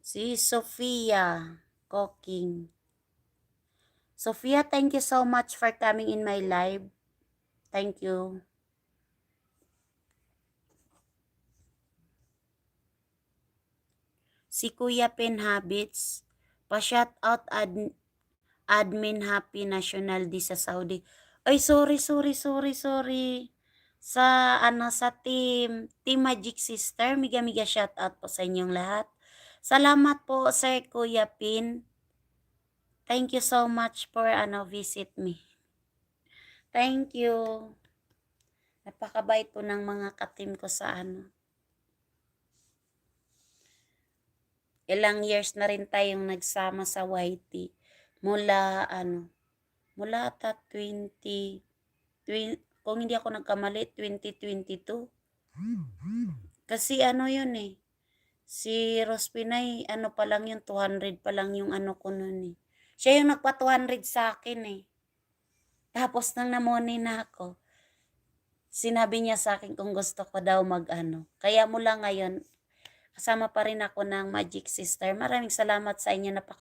Si Sofia Cooking. Sofia, thank you so much for coming in my live. Thank you. Si Kuya Pen Habits, pa-shout out admin Happy National Day sa Saudi. Ay, sorry. Sa Team Magic Sister, miga shout out po sa inyong lahat. Salamat po, Sir Kuya Pin. Thank you so much for visit me. Thank you. Napakabait po ng mga ka-team ko sa Ilang years na rin tayong nagsama sa YT. Mula ata 20, kung hindi ako nagkamali, 2022. Kasi yun si Rospinay, pa lang yung 200 pa lang yung ko nun eh. Siya yung nagpa 200 sa akin eh. Tapos nang namoni na ako, sinabi niya sa akin kung gusto ko daw Kaya mula ngayon, kasama pa rin ako ng Magic Sister. Maraming salamat sa inyo.